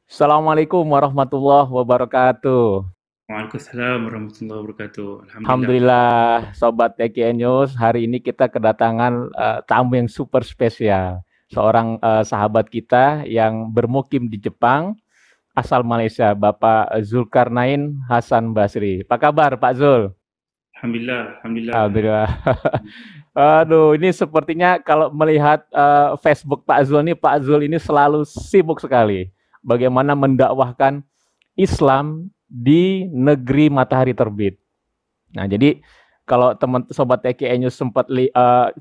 Assalamualaikum warahmatullahi wabarakatuh. Waalaikumsalam warahmatullahi wabarakatuh. Alhamdulillah. Alhamdulillah, Sobat TKN News. Hari ini kita kedatangan tamu yang super spesial. Seorang sahabat kita yang bermukim di Jepang, asal Malaysia, Bapak Zulkarnain Hasan Basri. Apa kabar, Pak Zul? Alhamdulillah. Alhamdulillah. Alhamdulillah. Aduh, ini sepertinya kalau melihat Facebook Pak Zul ini selalu sibuk sekali. Bagaimana mendakwahkan Islam di negeri matahari terbit. Nah, jadi kalau teman sobat TKN News sempat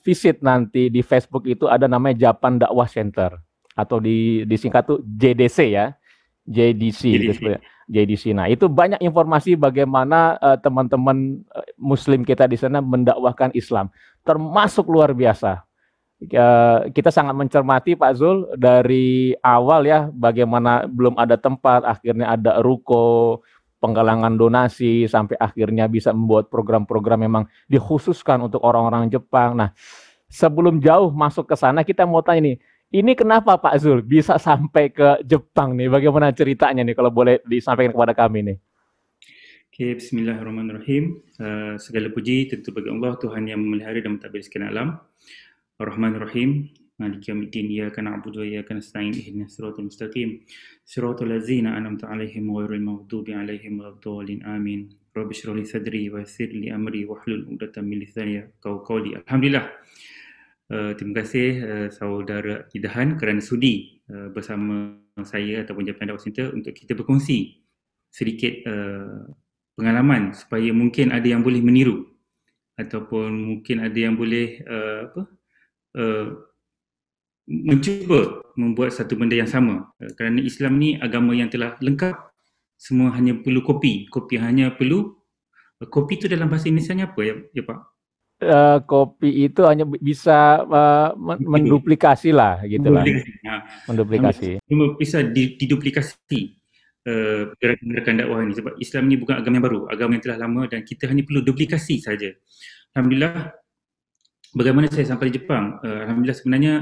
visit nanti di Facebook itu ada namanya Japan Dakwah Center atau disingkat tuh JDC ya. JDC Jadi, itu sebenarnya. JDC. Nah, itu banyak informasi bagaimana teman-teman muslim kita di sana mendakwahkan Islam, termasuk luar biasa. Kita sangat mencermati Pak Zul dari awal ya, bagaimana belum ada tempat, akhirnya ada ruko, penggalangan donasi, sampai akhirnya bisa membuat program-program memang dikhususkan untuk orang-orang Jepang. Nah, sebelum jauh masuk ke sana, kita mau tanya nih, ini kenapa Pak Zul bisa sampai ke Jepang nih? Bagaimana ceritanya nih kalau boleh disampaikan kepada kami nih? okay, bismillahirrahmanirrahim. Segala puji tentu bagi Allah, Tuhan yang memelihara dan mentadbir sekalian alam. Ar-Rahmanir-Rahim. Maliki yaumiddin, iyyaka na'budu wa iyyaka nasta'in, ihdinas siratal mustaqim. Siratal ladzina an'amta 'alaihim ghairil maghdubi 'alaihim waladdallin. Amin. Rabbi shrah li sadri wa yassir li amri wahlul 'uqdatam min lisani yafqahu qawli. Alhamdulillah. Terima kasih saudara Idahan kerana sudi bersama saya ataupun Japan Dakwah Center untuk kita berkongsi sedikit pengalaman supaya mungkin ada yang boleh meniru ataupun mungkin ada yang boleh mencuba membuat satu benda yang sama, kerana Islam ni agama yang telah lengkap. Semua hanya perlu kopi hanya perlu kopi tu dalam bahasa Indonesianya apa ya Pak? Kopi itu hanya bisa menduplikasi lah gitu lah. Menduplikasi. Cuma bisa diduplikasi gerakan dakwah ini, sebab Islam ni bukan agama yang baru, agama yang telah lama dan kita hanya perlu duplikasi saja. Alhamdulillah. Bagaimana saya sampai di Jepang? Alhamdulillah, sebenarnya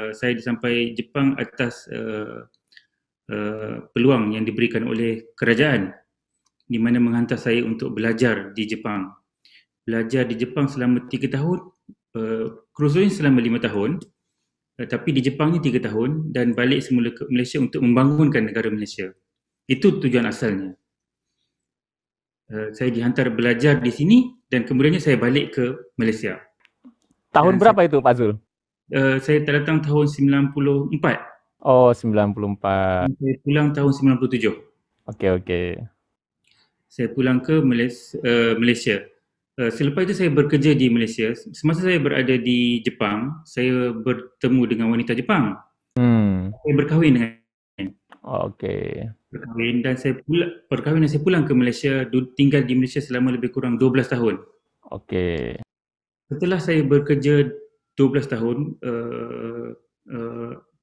saya sampai Jepang atas peluang yang diberikan oleh kerajaan di mana menghantar saya untuk belajar di Jepang. Belajar di Jepang selama 3 tahun, cruising selama 5 tahun, tapi di Jepang ni 3 tahun dan balik semula ke Malaysia untuk membangunkan negara Malaysia. Itu tujuan asalnya. Saya dihantar belajar di sini dan kemudiannya saya balik ke Malaysia. Tahun berapa itu Pak Zul? Saya datang tahun 94. Oh, 94. Saya pulang tahun 97. Oke. Saya pulang ke Malaysia. Selepas itu saya bekerja di Malaysia. Semasa saya berada di Jepang, saya bertemu dengan wanita Jepang. Saya berkahwin dengan. Berkahwin dan saya pulang ke Malaysia, tinggal di Malaysia selama lebih kurang 12 tahun. Setelah saya bekerja 12 tahun,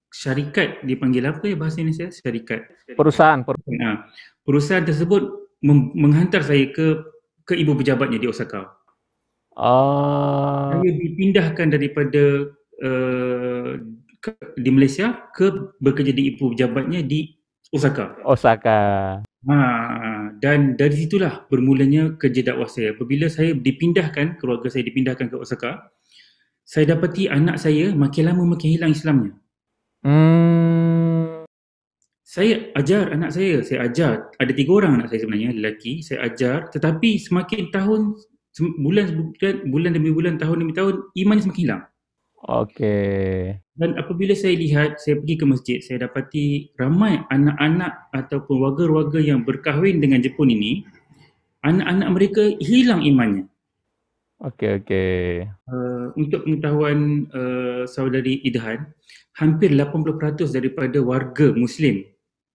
syarikat dipanggil apa ya bahasa Indonesia? Syarikat. Perusahaan tersebut menghantar saya ke ibu pejabatnya di Osaka. Saya dipindahkan daripada di Malaysia ke bekerja di ibu pejabatnya di Osaka. Dan dari situlah bermulanya kerja dakwah saya. Apabila saya dipindahkan, keluarga saya dipindahkan ke Osaka, saya dapati anak saya makin lama makin hilang Islamnya. Saya ajar anak saya ada 3 orang anak saya sebenarnya, lelaki, saya ajar, tetapi semakin tahun, bulan demi bulan, tahun demi tahun, imannya semakin hilang. Dan apabila saya lihat, saya pergi ke masjid, saya dapati ramai anak-anak ataupun warga-warga yang berkahwin dengan Jepun ini, anak-anak mereka hilang imannya. Untuk pengetahuan saudari Idhan, hampir 80% daripada warga Muslim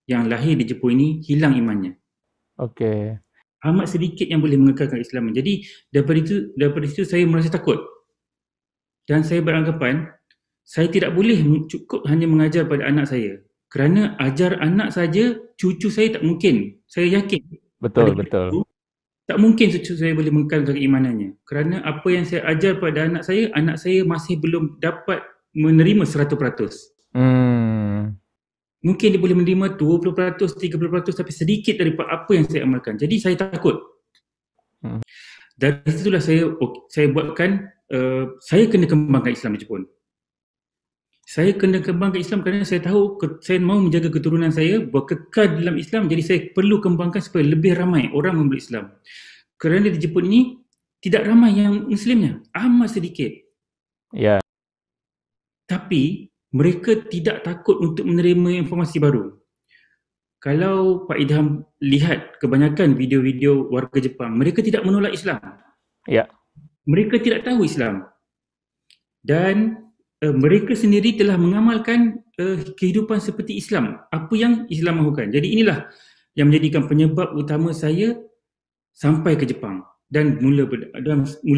yang lahir di Jepun ini hilang imannya. Amat sedikit yang boleh mengekalkan Islam. Jadi daripada itu saya merasa takut. Dan saya beranggapan, saya tidak boleh cukup hanya mengajar pada anak saya. Kerana ajar anak saja, cucu saya tak mungkin. Saya yakin. Betul. Tak mungkin cucu saya boleh mengekalkan keimanannya. Kerana apa yang saya ajar pada anak saya masih belum dapat menerima 100%. Mungkin dia boleh menerima 20%, 30%, tapi sedikit daripada apa yang saya amalkan. Jadi saya takut. Hmm. Dari situlah saya buatkan, saya kena kembangkan Islam di Jepun. Saya kena kembangkan Islam kerana saya tahu saya mahu menjaga keturunan saya berkekal dalam Islam, jadi saya perlu kembangkan supaya lebih ramai orang memeluk Islam. Kerana di Jepun ini tidak ramai yang Muslimnya, amat sedikit. Ya. Tapi mereka tidak takut untuk menerima informasi baru. Kalau Pak Idham lihat kebanyakan video-video warga Jepang, mereka tidak menolak Islam. Ya. Mereka tidak tahu Islam. Dan mereka sendiri telah mengamalkan kehidupan seperti Islam, apa yang Islam mahukan. Jadi inilah yang menjadikan penyebab utama saya sampai ke Jepang dan mula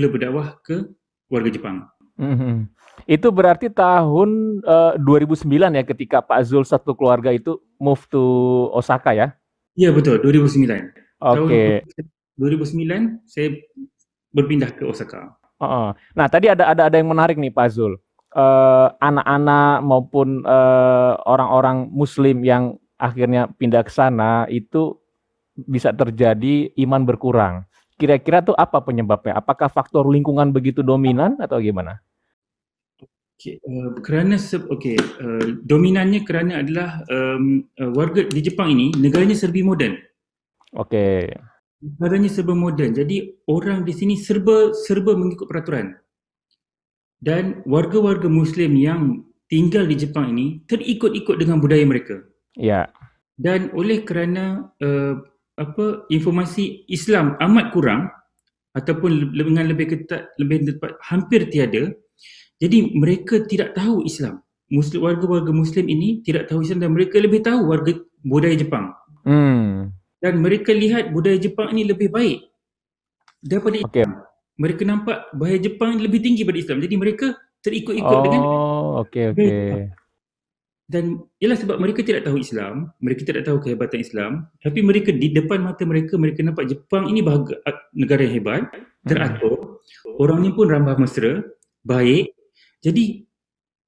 berdakwah ke warga Jepang. Itu berarti tahun 2009 ya, ketika Pak Zul satu keluarga itu move to Osaka ya? Ya betul, 2009. Oke. Tahun 2009 saya berpindah ke Osaka. Nah, tadi ada yang menarik nih Pak Zul. Anak-anak maupun orang-orang Muslim yang akhirnya pindah ke sana itu bisa terjadi iman berkurang. Kira-kira tuh apa penyebabnya? Apakah faktor lingkungan begitu dominan atau gimana? Dominannya kerana adalah warga di Jepang ini, negaranya serba moden. Negaranya serba moden. Jadi orang di sini serba mengikut peraturan. Dan warga-warga Muslim yang tinggal di Jepang ini terikut-ikut dengan budaya mereka. Ya. Dan oleh kerana informasi Islam amat kurang ataupun dengan lebih ketat, lebih tepat hampir tiada, jadi mereka tidak tahu Islam. Warga-warga Muslim ini tidak tahu Islam dan mereka lebih tahu budaya Jepang. Dan mereka lihat budaya Jepang ini lebih baik daripada Islam. Mereka nampak budaya Jepang lebih tinggi daripada Islam. Jadi mereka terikut-ikut dengan Dan ialah sebab mereka tidak tahu Islam, mereka tidak tahu kehebatan Islam, tapi mereka di depan mata mereka nampak Jepang ini negara yang hebat, teratur, orangnya pun ramah mesra, baik. Jadi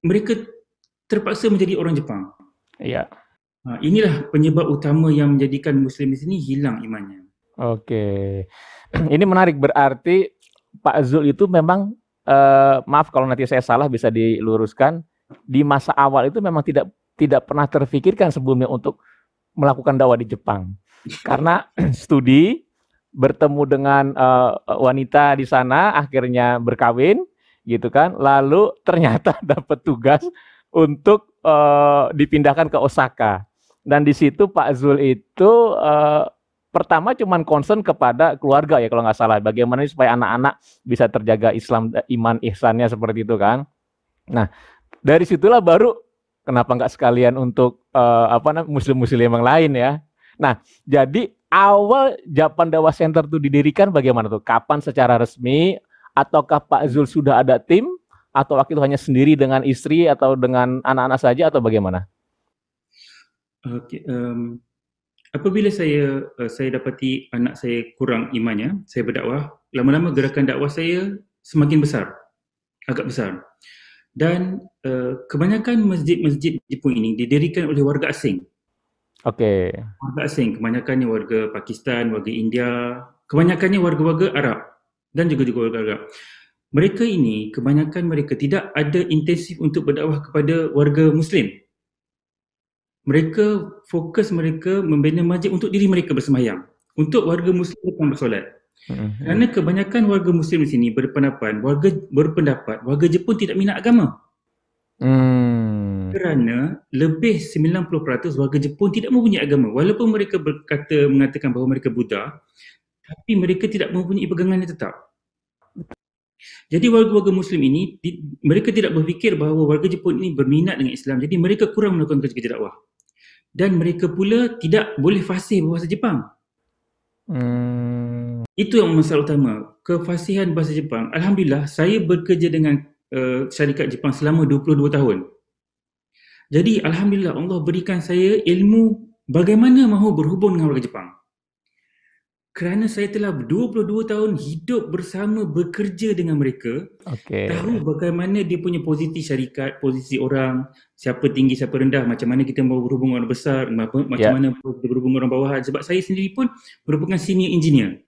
mereka terpaksa menjadi orang Jepang. Ya. Inilah penyebab utama yang menjadikan Muslim di sini hilang imannya. Ini menarik, berarti Pak Zul itu memang, maaf kalau nanti saya salah bisa diluruskan, di masa awal itu memang tidak pernah terfikirkan sebelumnya untuk melakukan dakwah di Jepang. Karena studi, bertemu dengan wanita di sana, akhirnya berkawin, gitu kan. Lalu ternyata dapat tugas untuk dipindahkan ke Osaka. Dan di situ Pak Zul itu pertama cuman concern kepada keluarga ya kalau nggak salah. Bagaimana supaya anak-anak bisa terjaga Islam, iman, ihsannya seperti itu kan. Nah, dari situlah baru kenapa nggak sekalian untuk muslim-muslim yang lain ya. Nah, jadi awal Japan Dakwah Center itu didirikan bagaimana tuh? Kapan secara resmi? Ataukah Pak Zul sudah ada tim? Atau waktu itu hanya sendiri dengan istri atau dengan anak-anak saja atau bagaimana? Apabila saya dapati anak saya kurang imannya, saya berdakwah, lama-lama gerakan dakwah saya semakin besar, agak besar. Dan kebanyakan masjid-masjid Jepun ini didirikan oleh warga asing. Warga asing, kebanyakannya warga Pakistan, warga India, kebanyakannya warga-warga Arab dan juga warga Arab. Mereka ini, kebanyakan mereka tidak ada intensif untuk berdakwah kepada warga Muslim. Mereka fokus membina masjid untuk diri mereka bersembahyang, untuk warga Muslim yang bersolat. Kerana kebanyakan warga Muslim di sini berpendapat warga Jepun tidak minat agama. Kerana lebih 90% warga Jepun tidak mempunyai agama. Walaupun mereka mengatakan bahawa mereka Buddha, tapi mereka tidak mempunyai pegangan yang tetap. Jadi warga-warga Muslim ini, mereka tidak berfikir bahawa warga Jepun ini berminat dengan Islam. Jadi mereka kurang melakukan kerja dakwah. Dan mereka pula tidak boleh fasih bahasa Jepang. Itu yang masalah utama, kefasihan bahasa Jepang. Alhamdulillah, saya bekerja dengan syarikat Jepang selama 22 tahun. Jadi Alhamdulillah Allah berikan saya ilmu bagaimana mahu berhubung dengan warga Jepang. Kerana saya telah 22 tahun hidup bersama, bekerja dengan mereka, Oke. tahu bagaimana dia punya posisi syarikat, posisi orang, siapa tinggi, siapa rendah, macam mana kita mau berhubung orang besar, macam Ya. mana kita berhubung orang bawahan. Sebab saya sendiri pun merupakan senior engineer.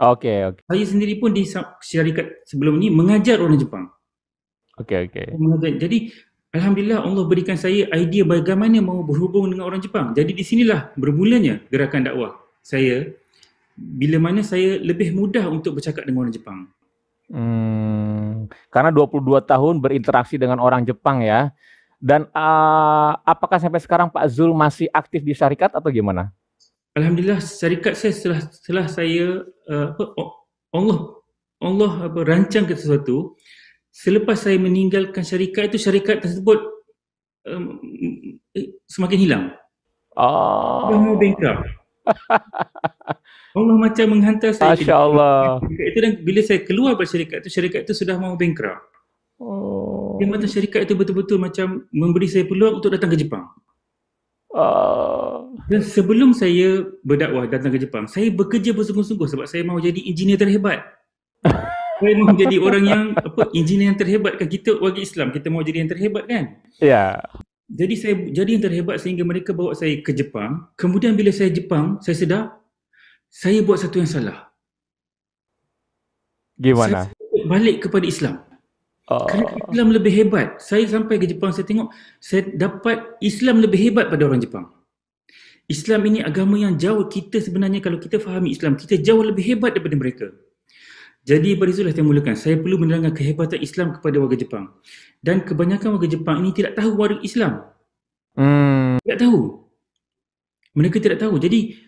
Oke, oke. Saya sendiri pun di syarikat sebelum ni mengajar orang Jepang. Oke, oke. Jadi Alhamdulillah Allah berikan saya idea bagaimana mau berhubung dengan orang Jepang. Jadi di sinilah bermulanya gerakan dakwah saya, bila mana saya lebih mudah untuk bercakap dengan orang Jepang. Karena 22 tahun berinteraksi dengan orang Jepang ya. Dan apakah sampai sekarang Pak Zul masih aktif di syarikat atau gimana? Alhamdulillah syarikat saya setelah saya Allah rancang ke sesuatu. Selepas saya meninggalkan syarikat itu, syarikat tersebut semakin hilang. Dia mau bankrupt. Allah macam menghantar saya. Masya Allah. Itu, dan bila saya keluar dari syarikat itu sudah mau bankrupt. Dia macam syarikat itu betul-betul macam memberi saya peluang untuk datang ke Jepang. Dan sebelum saya berdakwah datang ke Jepang, saya bekerja bersungguh-sungguh sebab saya mahu jadi engineer terhebat. Saya mahu jadi orang yang engineer yang terhebat kan. Kita warga Islam, kita mahu jadi yang terhebat kan. Ya. Jadi saya jadi yang terhebat sehingga mereka bawa saya ke Jepang. Kemudian bila saya Jepang, saya sedar saya buat satu yang salah. Gimana? Saya balik kepada Islam. Kerana Islam lebih hebat. Saya sampai ke Jepang, saya tengok saya dapat Islam lebih hebat pada orang Jepang. Islam ini agama yang jauh, kita sebenarnya kalau kita fahami Islam, kita jauh lebih hebat daripada mereka. Jadi pada itulah saya mulakan, saya perlu menerangkan kehebatan Islam kepada warga Jepang. Dan kebanyakan warga Jepang ini tidak tahu warga Islam. Tidak tahu. Mereka tidak tahu. Jadi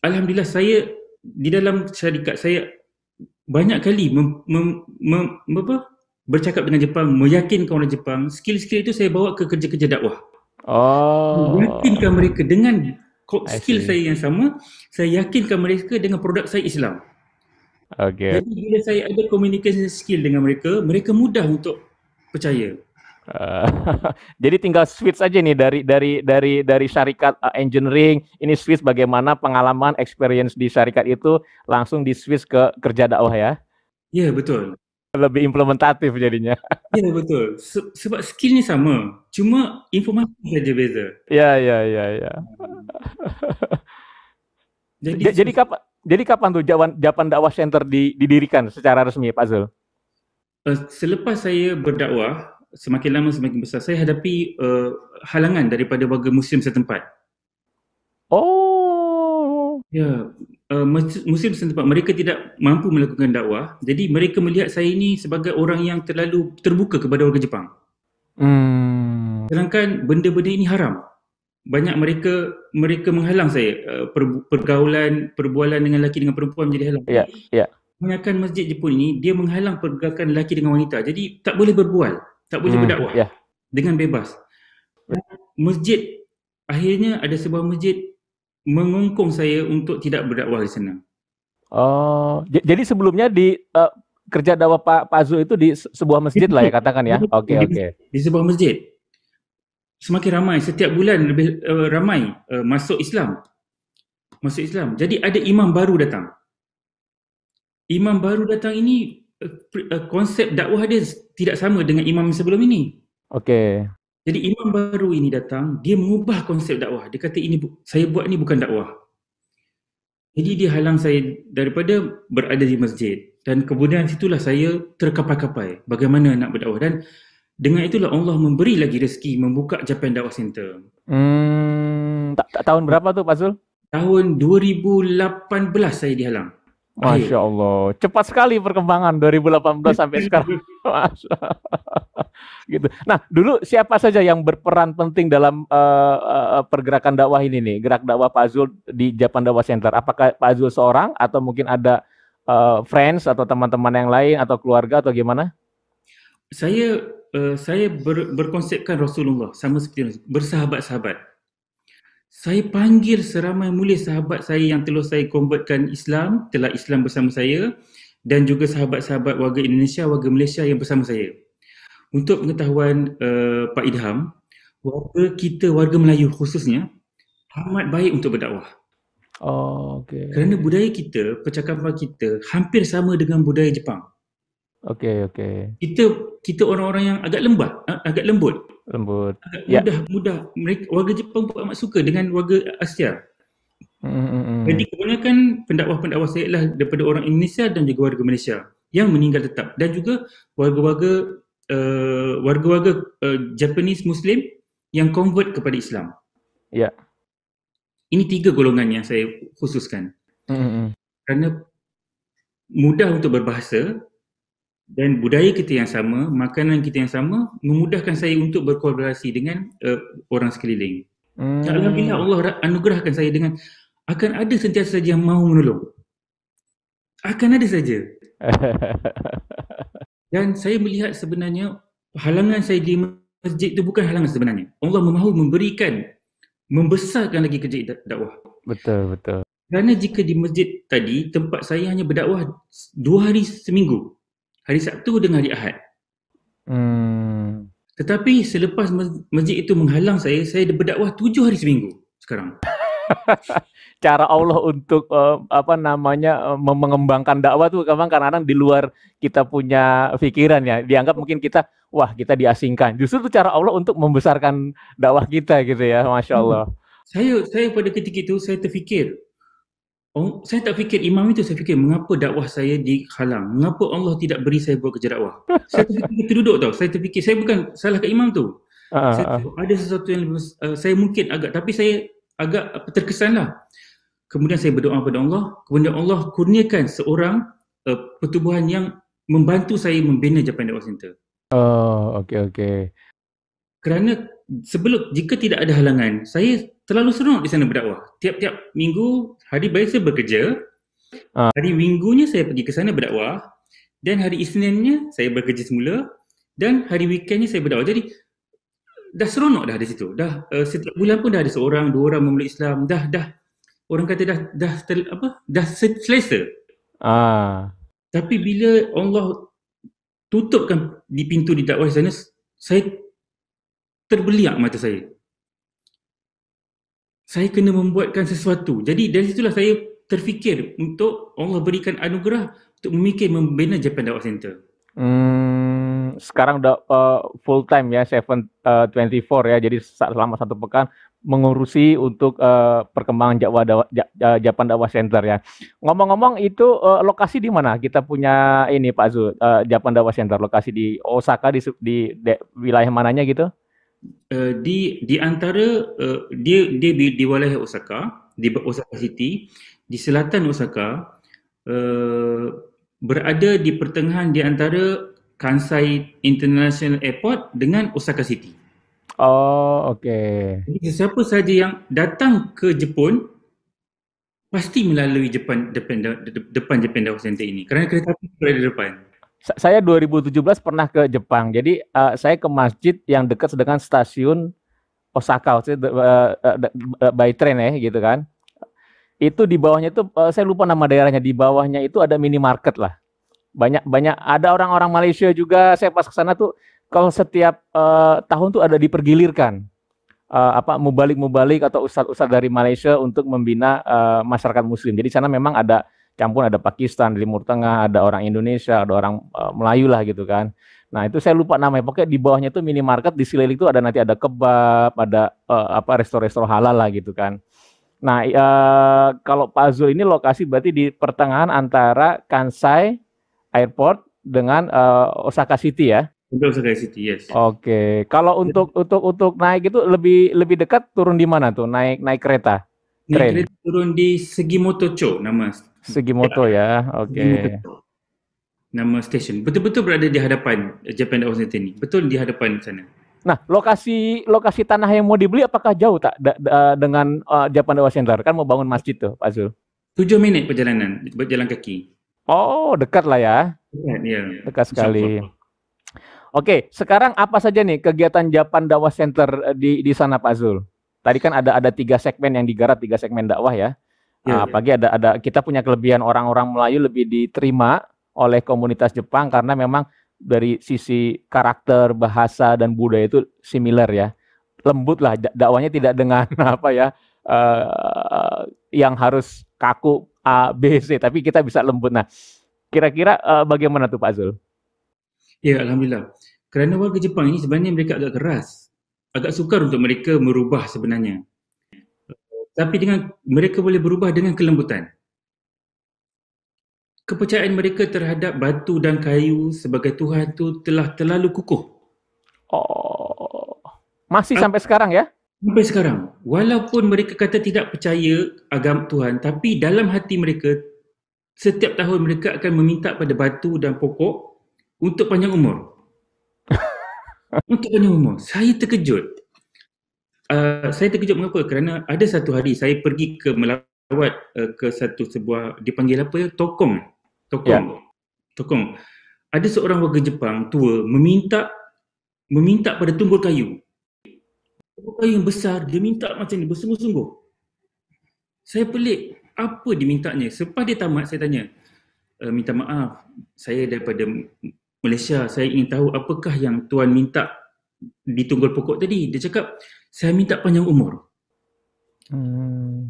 Alhamdulillah saya di dalam syarikat saya banyak kali bercakap dengan Jepang, meyakinkan orang Jepang. Skill-skill itu saya bawa ke kerja-kerja dakwah. Meyakinkan mereka dengan skill saya yang sama, saya yakinkan mereka dengan produk saya Islam. Okay. Jadi bila saya ada communication skill dengan mereka, mereka mudah untuk percaya. Jadi tinggal switch aja nih dari syarikat engineering, ini switch bagaimana pengalaman experience di syarikat itu langsung di switch ke kerja dakwah ya? Ya, betul. Lebih implementatif jadinya. Ya, betul. Sebab skillnya sama, cuma informasi saja beza. Ya. Jadi kapan tuh Japan Dakwah Center didirikan secara resmi, Pak Zul? Selepas saya berdakwah, semakin lama semakin besar, saya hadapi halangan daripada warga Muslim setempat. Ya, Muslim setempat, mereka tidak mampu melakukan dakwah. Jadi mereka melihat saya ini sebagai orang yang terlalu terbuka kepada warga Jepang. Sedangkan benda-benda ini haram. Banyak mereka menghalang saya, perbualan dengan lelaki dengan perempuan menjadi halang. Ya. Kebanyakan masjid Jepun ini dia menghalang pergerakan lelaki dengan wanita. Jadi tak boleh berbual, tak boleh berdakwah dengan bebas. Masjid, akhirnya ada sebuah masjid mengungkung saya untuk tidak berdakwah di sana. Jadi sebelumnya di kerja dakwah Pak Zul itu di sebuah masjid lah ya katakan ya. Oke. Di sebuah masjid. Semakin ramai, setiap bulan lebih ramai masuk Islam. Jadi ada imam baru datang. Imam baru datang ini konsep dakwah dia tidak sama dengan imam sebelum ini. Okey. Jadi imam baru ini datang, dia mengubah konsep dakwah. Dia kata ini saya buat ini bukan dakwah. Jadi dia halang saya daripada berada di masjid. Dan kemudian situlah saya terkapai-kapai bagaimana nak berdakwah. Dan dengan itulah Allah memberi lagi rezeki membuka Japan Dakwah Center. Tahun berapa tuh Pak Zul? Tahun 2018 saya dihalang. Masya Allah, cepat sekali perkembangan 2018 sampai sekarang. Gitu. Nah, dulu siapa saja yang berperan penting dalam pergerakan dakwah ini nih, gerak dakwah Pak Zul di Japan Dakwah Center? Apakah Pak Zul seorang atau mungkin ada friends atau teman-teman yang lain atau keluarga atau gimana? Saya berkonsepkan Rasulullah sama seperti bersahabat-sahabat. Saya panggil seramai mulia sahabat saya yang telah saya convertkan Islam, telah Islam bersama saya, dan juga sahabat-sahabat warga Indonesia, warga Malaysia yang bersama saya. Untuk pengetahuan Pak Idham, warga kita, warga Melayu khususnya, amat baik untuk berdakwah. Oh, oke. Kerana budaya kita, percakapan kita hampir sama dengan budaya Jepang. Oke, oke. Kita orang-orang yang agak lembut, Lembut. agak Ya. mudah. Mereka warga Jepang pun amat suka dengan warga Asia. Jadi Mm-mm. kebanyakan pendakwah-pendakwah saya adalah daripada orang Indonesia dan juga warga Malaysia yang meninggal tetap, dan juga warga-warga Japanese Muslim yang convert kepada Islam. Ya. Ini 3 golongan yang saya khususkan. Mm-mm. Kerana mudah untuk berbahasa dan budaya kita yang sama, makanan kita yang sama, memudahkan saya untuk berkolaborasi dengan orang sekeliling. Alhamdulillah, Allah anugerahkan saya dengan akan ada sentiasa saja yang mahu menolong. Akan ada saja. Dan saya melihat sebenarnya halangan saya di masjid itu bukan halangan sebenarnya. Allah mahu membesarkan lagi kerja dakwah. Betul, betul. Kerana jika di masjid tadi, tempat saya hanya berdakwah 2 hari seminggu. Hari Sabtu dengan hari Ahad. Tetapi selepas masjid itu menghalang saya berdakwah 7 hari seminggu sekarang. Cara Allah untuk mengembangkan dakwah tuh kadang-kadang di luar kita punya pikiran ya. Dianggap mungkin kita kita diasingkan. Justru itu cara Allah untuk membesarkan dakwah kita gitu ya, Masya Allah. Saya pada ketika itu saya terfikir, saya tak fikir imam itu, saya fikir mengapa dakwah saya dihalang, mengapa Allah tidak beri saya buat kerja dakwah. Saya terfikir terduduk tau, saya terfikir saya bukan salahkan imam tu. Saya ada sesuatu yang saya mungkin tapi saya agak terkesan lah. Kemudian saya berdoa kepada Allah, kemudian Allah kurniakan seorang pertubuhan yang membantu saya membina Japan Dakwah Center. Oh, oke. Kerana jika tidak ada halangan, saya terlalu seronok di sana berdakwah. Tiap-tiap minggu, hari biasa bekerja, hari minggunya saya pergi ke sana berdakwah, dan hari Isninnya saya bekerja semula, dan hari weekendnya saya berdakwah. Jadi dah seronok dah di situ. Dah setiap bulan pun dah ada seorang, 2 orang memeluk Islam. Dah orang kata dah selesa. Tapi bila Allah tutupkan di pintu di dakwah sana, saya terbeliak mata saya. Saya kena membuatkan sesuatu. Jadi dari situlah saya terfikir untuk Allah berikan anugerah untuk memikir membina Japan Dakwah Center. Sekarang udah full time ya, 7/24 ya. Jadi selama 1 pekan mengurusi untuk perkembangan Japan Dakwah Center ya. Ngomong-ngomong itu lokasi di mana? Kita punya ini Pak Zul, Japan Dakwah Center lokasi di Osaka di wilayah mananya gitu? Di antara dia di wilayah Osaka, di Osaka City, di selatan Osaka, berada di pertengahan di antara Kansai International Airport dengan Osaka City. Oh, oke. Jadi siapa sahaja yang datang ke Jepun pasti melalui depan Japan Dakwah Center ini, kerana kereta api berada di depan. Saya 2017 pernah ke Jepang. Jadi saya ke masjid yang dekat dengan stasiun Osaka, by train ya gitu kan. Itu di bawahnya itu saya lupa nama daerahnya, di bawahnya itu ada minimarket lah. Banyak ada orang-orang Malaysia juga. Saya pas ke sana tuh kalau setiap tahun tuh ada dipergilirkan mubalik atau ustadz dari Malaysia untuk membina masyarakat muslim. Jadi sana memang ada campur, ada Pakistan, Timur Tengah, ada orang Indonesia, ada orang Melayu lah gitu kan. Nah itu saya lupa namanya. Pokoknya di bawahnya itu minimarket, di sekeliling itu nanti ada kebab, ada resto-resto halal lah gitu kan. Nah kalau Pak Zul ini lokasi berarti di pertengahan antara Kansai Airport dengan Osaka City ya? Untuk Osaka City, yes. Oke. Kalau untuk naik itu lebih dekat, turun di mana tuh? Naik kereta? Naik kereta turun di Sugimoto-cho nama. Sugimoto ya, oke. Nama stesen. Betul-betul berada di hadapan Japan Dakwah Center ini. Betul di hadapan sana. Nah, lokasi tanah yang mau dibeli apakah jauh tak dengan Japan Dakwah Center? Kan mau bangun masjid tuh, Pak Zul. 7 minit perjalanan, berjalan kaki. Oh, dekat lah ya. Dekat, ya. Dekat sekali. Oke, sekarang apa saja nih kegiatan Japan Dakwah Center di sana, Pak Zul? Tadi kan ada 3 segmen yang digarap, 3 segmen dakwah ya. Apalagi ada kita punya kelebihan orang-orang Melayu lebih diterima oleh komunitas Jepang karena memang dari sisi karakter, bahasa dan budaya itu similar ya. Lembut lah dakwahnya, tidak dengan yang harus kaku A, B, C, tapi kita bisa lembut. Nah, kira-kira bagaimana tuh Pak Zul? Ya, Alhamdulillah. Kerana warga Jepang ini sebenarnya mereka agak keras. Agak sukar untuk mereka merubah sebenarnya. Tapi dengan mereka boleh berubah dengan kelembutan. Kepercayaan mereka terhadap batu dan kayu sebagai Tuhan itu telah terlalu kukuh. Oh, masih sampai sekarang ya? Sampai sekarang. Walaupun mereka kata tidak percaya agama Tuhan, tapi dalam hati mereka, setiap tahun mereka akan meminta pada batu dan pokok untuk panjang umur. Untuk panjang umur. Saya terkejut. Saya terkejut mengapa? Kerana ada satu hari saya pergi ke melawat ke sebuah, dipanggil apa ya? Tokong. Ada seorang warga Jepang tua meminta pada tunggul kayu. Tunggul kayu yang besar, dia minta macam ni bersungguh-sungguh. Saya pelik, apa dimintanya? Selepas dia tamat, saya tanya, minta maaf, saya daripada Malaysia, saya ingin tahu apakah yang tuan minta di tunggul pokok tadi. Dia cakap, saya minta panjang umur.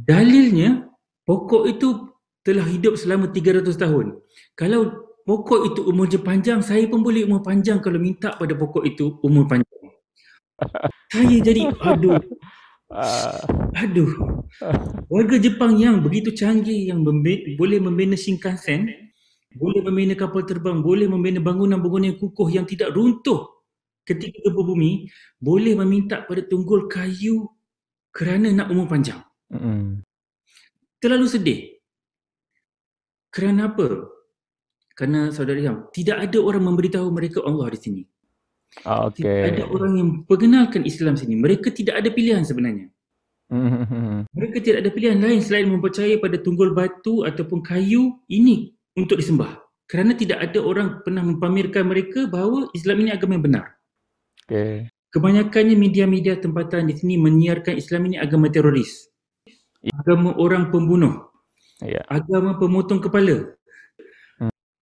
Dalilnya, pokok itu telah hidup selama 300 tahun. Kalau pokok itu umurnya panjang, saya pun boleh umur panjang kalau minta pada pokok itu umur panjang. Saya jadi, aduh. Warga Jepang yang begitu canggih, yang boleh membina Shinkansen, boleh membina kapal terbang, boleh membina bangunan-bangunan yang kukuh yang tidak runtuh ketika gempa bumi, boleh meminta pada tunggul kayu kerana nak umur panjang. Terlalu sedih. Kerana apa? Kerana saudara Ilham, tidak ada orang memberitahu mereka Allah di sini. Tidak ada orang yang perkenalkan Islam sini. Mereka tidak ada pilihan sebenarnya. Mereka tidak ada pilihan lain selain mempercayai pada tunggul batu ataupun kayu ini untuk disembah. Kerana tidak ada orang pernah mempamerkan mereka bahawa Islam ini agama yang benar. Kebanyakannya media-media tempatan di sini menyiarkan Islam ini agama teroris, agama orang pembunuh, agama pemotong kepala,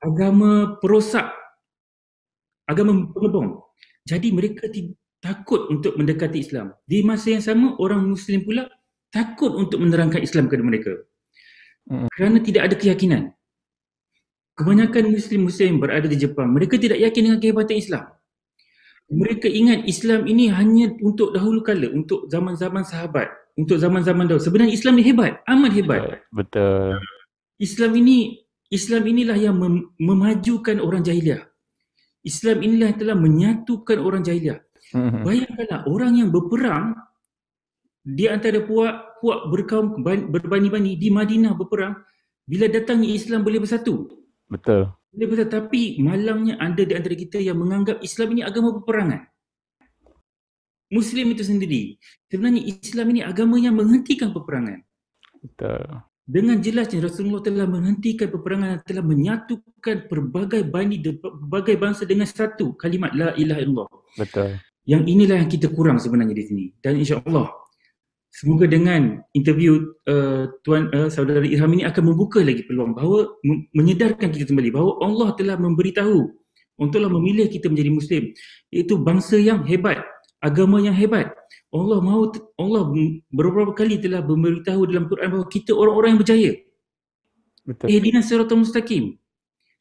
agama perosak, agama pengebom. Jadi mereka takut untuk mendekati Islam. Di masa yang sama, orang Muslim pula takut untuk menerangkan Islam kepada mereka. Kerana tidak ada keyakinan. Kebanyakan Muslim-Muslim berada di Jepang, mereka tidak yakin dengan kehebatan Islam. Mereka ingat Islam ini hanya untuk dahulu kala, untuk zaman-zaman sahabat, untuk zaman-zaman dahulu. Sebenarnya Islam ini hebat, amat hebat. Betul. Islam inilah yang memajukan orang jahiliah. Islam inilah yang telah menyatukan orang jahiliah. Bayangkanlah orang yang berperang di antara puak berkaum berbani-bani di Madinah berperang, bila datangnya Islam boleh bersatu. Betul. Boleh bersatu, tapi malangnya ada di antara kita yang menganggap Islam ini agama peperangan. Muslim itu sendiri, sebenarnya Islam ini agama yang menghentikan peperangan. Betul. Dengan jelasnya Rasulullah telah menghentikan peperangan dan telah menyatukan pelbagai bangsa dengan satu kalimat la ilaha illallah. Betul. Yang inilah yang kita kurang sebenarnya di sini. Dan insya-Allah semoga dengan interview saudara Ilham ini akan membuka lagi peluang bahawa menyedarkan kita kembali bahawa Allah telah memberitahu, Allah telah memilih kita menjadi Muslim, iaitu bangsa yang hebat, agama yang hebat. Allah beberapa kali telah memberitahu dalam Quran bahawa kita orang-orang yang berjaya. Betul. Ihdinas siratal mustaqim.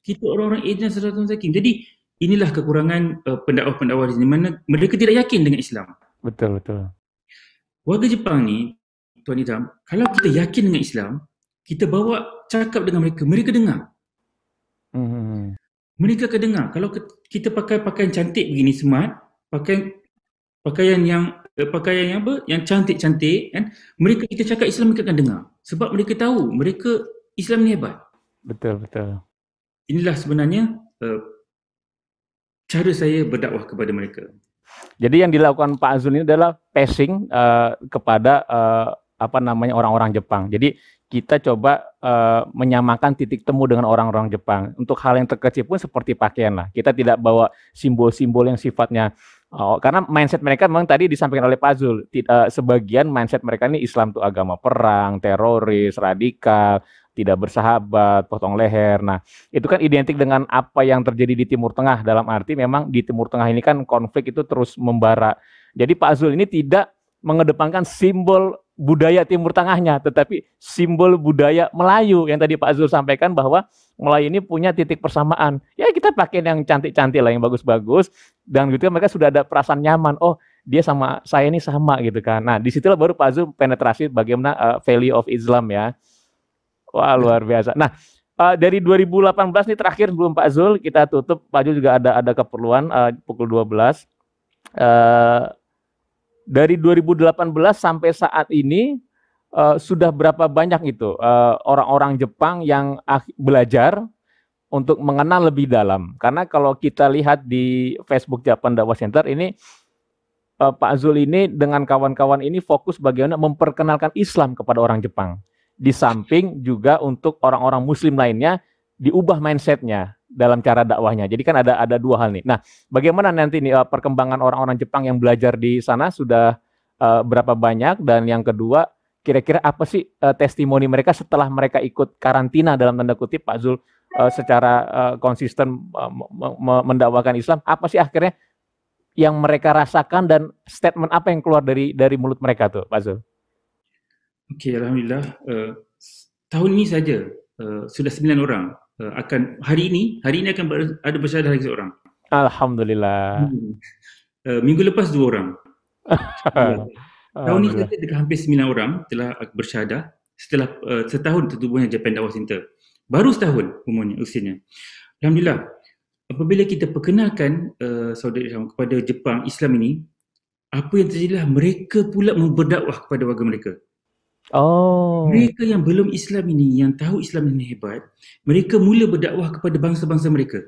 Kita orang-orang ihdinas siratal mustaqim. Jadi inilah kekurangan pendakwah-pendakwah di sini, mana mereka tidak yakin dengan Islam. Betul. Warga Jepang ni, Tuan Idham, kalau kita yakin dengan Islam, kita bawa cakap dengan mereka, mereka dengar. Mereka akan dengar. Kalau kita pakai pakaian cantik begini, smart, pakaian yang cantik-cantik kan, kita cakap Islam, mereka akan dengar. Sebab mereka tahu Islam ni hebat. Betul. Inilah sebenarnya cara saya berdakwah kepada mereka. Jadi yang dilakukan Pak Azul ini adalah passing kepada orang-orang Jepang. Jadi kita coba menyamakan titik temu dengan orang-orang Jepang. Untuk hal yang terkecil pun seperti pakaian lah. Kita tidak bawa simbol-simbol yang sifatnya karena mindset mereka memang tadi disampaikan oleh Pak Zul, sebagian mindset mereka ini Islam itu agama perang, teroris, radikal, tidak bersahabat, potong leher. Nah, itu kan identik dengan apa yang terjadi di Timur Tengah, dalam arti memang di Timur Tengah ini kan konflik itu terus membara. Jadi Pak Zul ini tidak mengedepankan simbol budaya Timur Tengahnya, tetapi simbol budaya Melayu yang tadi Pak Zul sampaikan bahwa Melayu ini punya titik persamaan. Ya kita pakai yang cantik-cantik lah, yang bagus-bagus, dan gitu mereka sudah ada perasaan nyaman. Oh, dia sama saya ini sama gitu kan. Nah, disitulah baru Pak Zul penetrasi bagaimana value of Islam ya. Wah, luar biasa. Nah, dari 2018 nih terakhir sebelum Pak Zul kita tutup, Pak Zul juga ada keperluan pukul 12. Dari 2018 sampai saat ini sudah berapa banyak itu orang-orang Jepang yang belajar untuk mengenal lebih dalam? Karena kalau kita lihat di Facebook Japan Dakwah Center ini, Pak Zul ini dengan kawan-kawan ini fokus bagaimana memperkenalkan Islam kepada orang Jepang. Di samping juga untuk orang-orang Muslim lainnya diubah mindsetnya dalam cara dakwahnya. Jadi kan ada dua hal nih. Nah, bagaimana nanti nih perkembangan orang-orang Jepang yang belajar di sana sudah berapa banyak, dan yang kedua kira-kira apa sih testimoni mereka setelah mereka ikut karantina dalam tanda kutip Pak Zul secara konsisten mendakwakan Islam, apa sih akhirnya yang mereka rasakan dan statement apa yang keluar dari mulut mereka tuh Pak Zul? Okey, alhamdulillah tahun ini saja sudah 9 orang akan hari ini akan ada bersyahadah lagi seorang. Alhamdulillah. Minggu lepas 2 orang. Tahun ini saja dekat hampir 9 orang telah bersyahadah setelah setahun tertubuhnya Japan Dakwah Center. Baru setahun umurnya, usianya. Alhamdulillah. Apabila kita perkenalkan saudara Islam kepada Jepang Islam ini, apa yang terjadilah mereka pula berdakwah kepada warga mereka. Oh. Mereka yang belum Islam ini, yang tahu Islam ini hebat, mereka mula berdakwah kepada bangsa-bangsa mereka.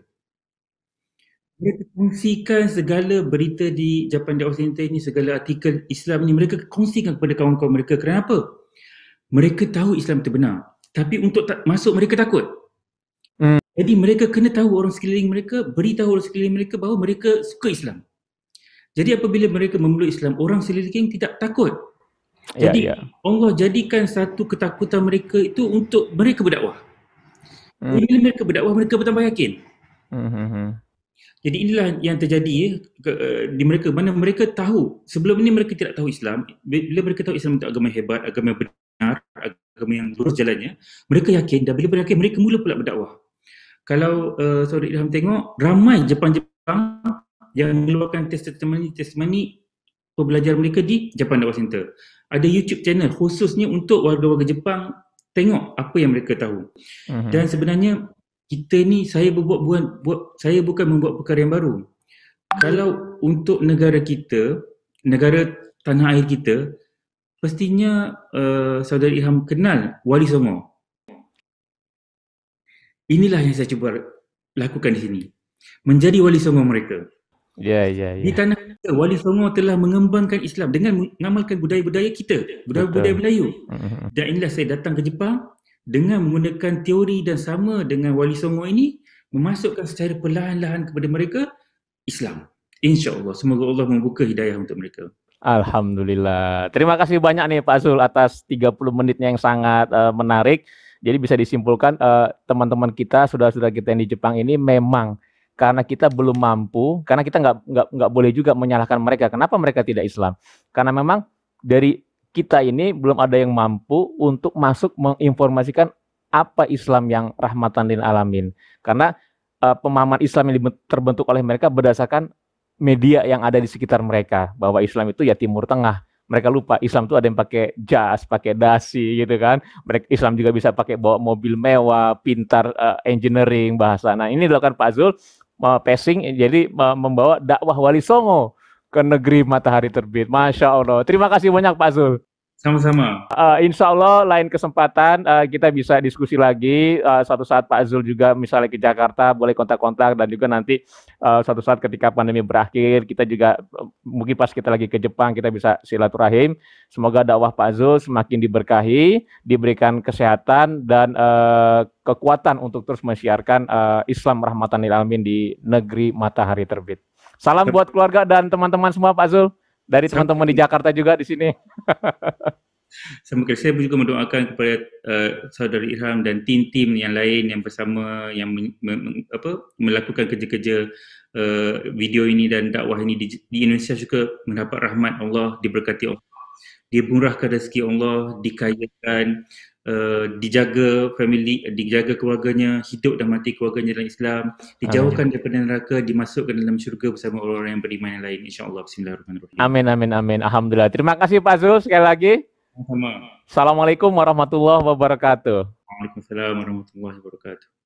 Mereka kongsikan segala berita di Japan Dakwah Center ini, segala artikel Islam ini, mereka kongsikan kepada kawan-kawan mereka. Kenapa? Mereka tahu Islam itu benar, tapi untuk masuk mereka takut. Jadi mereka kena tahu orang sekeliling mereka, beritahu orang sekeliling mereka bahawa mereka suka Islam. Jadi apabila mereka memeluk Islam, orang sekeliling tidak takut. Jadi Allah jadikan satu ketakutan mereka itu untuk mereka berdakwah. Bila mereka berdakwah, mereka bertambah yakin. Jadi inilah yang terjadi di mereka, mana mereka tahu sebelum ini mereka tidak tahu Islam. Bila mereka tahu Islam itu agama hebat, agama yang benar, agama yang lurus jalannya, mereka yakin, dan bila mereka yakin, mereka mula pula berdakwah. Kalau saudara Ilham tengok, ramai Jepang-Jepang yang mengeluarkan testimoni pembelajar mereka di Japan Dakwah Center. Ada YouTube channel khususnya untuk warga-warga Jepang tengok apa yang mereka tahu. Dan sebenarnya kita ni, saya bukan membuat perkara yang baru. Kalau untuk negara kita, negara tanah air kita, pastinya saudara Ilham kenal Wali Songo. Inilah yang saya cuba lakukan di sini. Menjadi Wali Songo mereka. Di tanah kita, Wali Songo telah mengembangkan Islam dengan mengamalkan budaya-budaya kita, budaya-budaya Melayu. Dan inilah saya datang ke Jepang dengan menggunakan teori dan sama dengan Wali Songo ini, memasukkan secara perlahan-lahan kepada mereka Islam. InsyaAllah, semoga Allah membuka hidayah untuk mereka. Alhamdulillah. Terima kasih banyak nih Pak Zul atas 30 menitnya yang sangat menarik. Jadi bisa disimpulkan teman-teman kita, saudara-saudara kita yang di Jepang ini memang karena kita belum mampu, karena kita nggak boleh juga menyalahkan mereka. Kenapa mereka tidak Islam? Karena memang dari kita ini belum ada yang mampu untuk masuk menginformasikan apa Islam yang rahmatan lil alamin. Karena pemahaman Islam yang terbentuk oleh mereka berdasarkan media yang ada di sekitar mereka, bahwa Islam itu ya Timur Tengah. Mereka lupa Islam itu ada yang pakai jas, pakai dasi gitu kan. Mereka Islam juga bisa pakai bawa mobil mewah, pintar engineering bahasa. Nah, ini dilakukan Pak Zul passing, jadi membawa dakwah Wali Songo ke negeri matahari terbit. Masya Allah. Terima kasih banyak Pak Zul. Sama-sama. Insya Allah lain kesempatan kita bisa diskusi lagi. Suatu saat Pak Zul juga misalnya ke Jakarta boleh kontak-kontak, dan juga nanti suatu saat ketika pandemi berakhir kita juga mungkin pas kita lagi ke Jepang kita bisa silaturahim. Semoga dakwah Pak Zul semakin diberkahi, diberikan kesehatan dan kekuatan untuk terus mensiarkan Islam rahmatan lil alamin di negeri matahari terbit. Salam buat keluarga dan teman-teman semua Pak Zul. Dari teman-teman di Jakarta juga di sini. Semoga saya juga mendoakan kepada saudara Ilham dan tim-tim yang lain yang bersama yang melakukan kerja-kerja video ini dan dakwah ini di Indonesia juga mendapat rahmat Allah, diberkati Allah, dimurahkan rezeki Allah, dikayakan, dijaga family, dijaga keluarganya, hidup dan mati keluarganya dalam Islam, dijauhkan daripada neraka, dimasukkan dalam syurga bersama orang-orang yang beriman yang lain, insya-Allah. Bismillahirrahmanirrahim. Amin, amin, amin. Alhamdulillah. Terima kasih Pak Zul sekali lagi. Sama. Assalamualaikum warahmatullahi wabarakatuh. Waalaikumsalam warahmatullahi wabarakatuh.